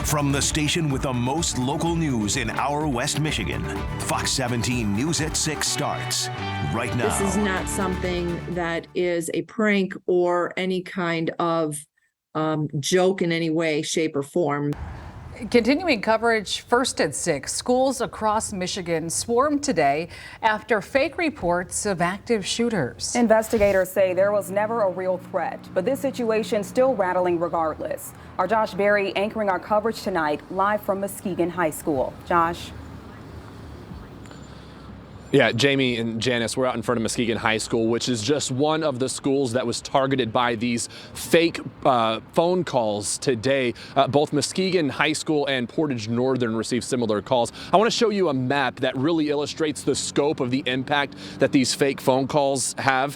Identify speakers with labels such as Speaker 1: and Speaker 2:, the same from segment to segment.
Speaker 1: From the station with the most local news in our West Michigan, Fox 17 News at 6 starts right now.
Speaker 2: This is not something that is a prank or any kind of joke in any way, shape, or form.
Speaker 3: Continuing coverage first at 6. Schools across Michigan swarmed today after fake reports of active shooters.
Speaker 4: Investigators say there was never a real threat, but this situation still rattling regardless. Our Josh Berry anchoring our coverage tonight live from Muskegon High School. Josh.
Speaker 5: Yeah, Jamie and Janice, we're out in front of Muskegon High School, which is just one of the schools that was targeted by these fake phone calls today. Both Muskegon High School and Portage Northern received similar calls. I want to show you a map that really illustrates the scope of the impact that these fake phone calls have.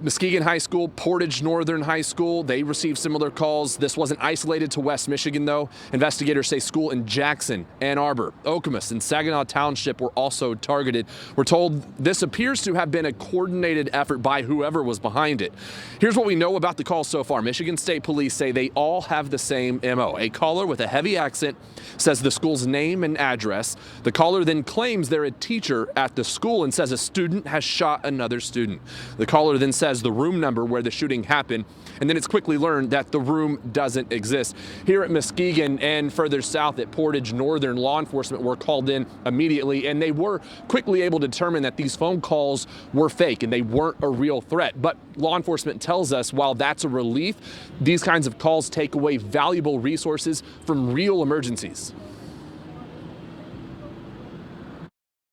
Speaker 5: Muskegon High School, Portage Northern High School, they received similar calls. This wasn't isolated to West Michigan, though. Investigators say school in Jackson, Ann Arbor, Okemos, and Saginaw Township were also targeted. We're told this appears to have been a coordinated effort by whoever was behind it. Here's what we know about the calls so far. Michigan State Police say they all have the same MO. A caller with a heavy accent says the school's name and address. The caller then claims they're a teacher at the school and says a student has shot another student. The caller then says the room number where the shooting happened, and then it's quickly learned that the room doesn't exist. Here at Muskegon and further south at Portage Northern, law enforcement were called in immediately, and they were quickly able to determine that these phone calls were fake and they weren't a real threat. But law enforcement tells us while that's a relief, these kinds of calls take away valuable resources from real emergencies.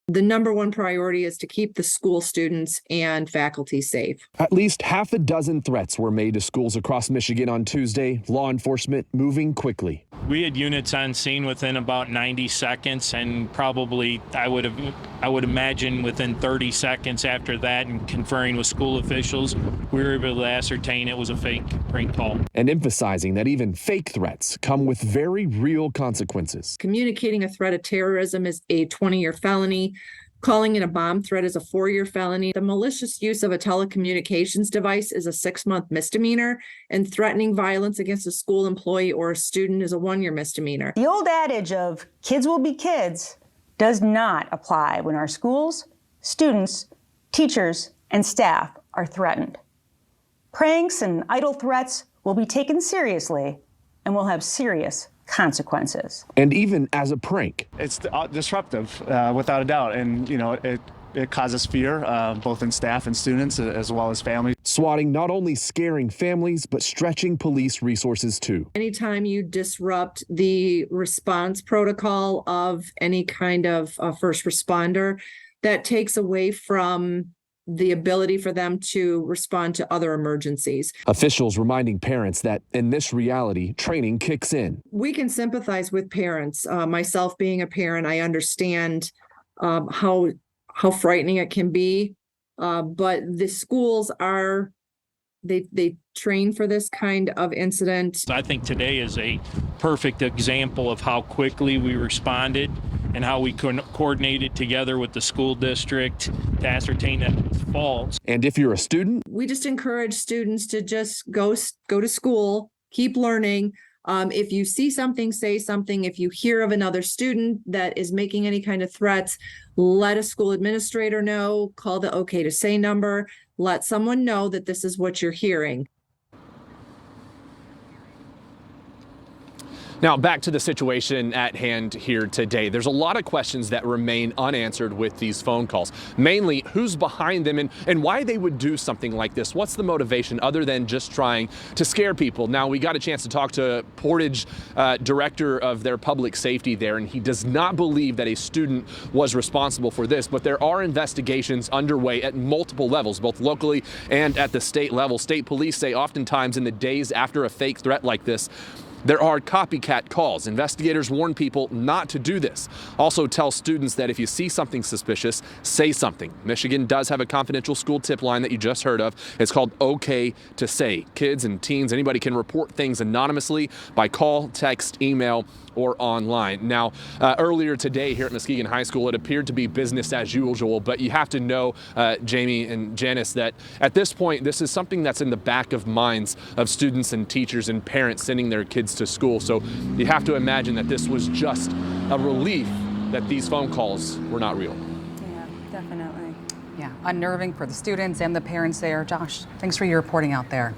Speaker 2: The number one priority is to keep the school students and faculty safe.
Speaker 5: At least half a dozen threats were made to schools across Michigan on Tuesday. Law enforcement moving quickly.
Speaker 6: We had units on scene within about 90 seconds, and probably I would imagine within 30 seconds after that, and conferring with school officials, we were able to ascertain it was a fake prank call. And
Speaker 5: emphasizing that even fake threats come with very real consequences.
Speaker 2: Communicating a threat of terrorism is a 20-year felony. Calling in a bomb threat is a 4-year felony. The malicious use of a telecommunications device is a 6-month misdemeanor, and threatening violence against a school employee or a student is a 1-year misdemeanor.
Speaker 4: The old adage of kids will be kids does not apply when our schools, students, teachers, and staff are threatened. Pranks and idle threats will be taken seriously and will have serious consequences.
Speaker 5: And even as a prank.
Speaker 7: It's disruptive, without a doubt, and it causes fear, both in staff and students as well as families.
Speaker 5: Swatting not only scaring families, but stretching police resources too.
Speaker 2: Anytime you disrupt the response protocol of any kind of first responder, that takes away from the ability for them to respond to other emergencies.
Speaker 5: Officials reminding parents that in this reality, training kicks in.
Speaker 2: We can sympathize with parents. Myself being a parent, I understand how frightening it can be. But the schools they train for this kind of incident.
Speaker 6: I think today is a perfect example of how quickly we responded and how we coordinated together with the school district to ascertain that it's false.
Speaker 5: And if you're a student?
Speaker 2: We just encourage students to just go to school, keep learning. If you see something, say something. If you hear of another student that is making any kind of threats, let a school administrator know, call the OK to Say number, let someone know that this is what you're hearing.
Speaker 5: Now, back to the situation at hand here today. There's a lot of questions that remain unanswered with these phone calls. Mainly, who's behind them and why they would do something like this. What's the motivation other than just trying to scare people? Now, we got a chance to talk to Portage director of their public safety there, and he does not believe that a student was responsible for this, but there are investigations underway at multiple levels, both locally and at the state level. State police say oftentimes in the days after a fake threat like this, there are copycat calls. Investigators warn people not to do this. Also tell students that if you see something suspicious, say something. Michigan does have a confidential school tip line that you just heard of. It's called OK to Say. Kids and teens, anybody can report things anonymously by call, text, email, or online. Now, earlier today here at Muskegon High School, it appeared to be business as usual, but you have to know, Jamie and Janice, that at this point, this is something that's in the back of minds of students and teachers and parents sending their kids kids to school. So you have to imagine that this was just a relief that these phone calls were not real.
Speaker 4: Yeah, definitely.
Speaker 3: Yeah, unnerving for the students and the parents there. Josh, thanks for your reporting out there.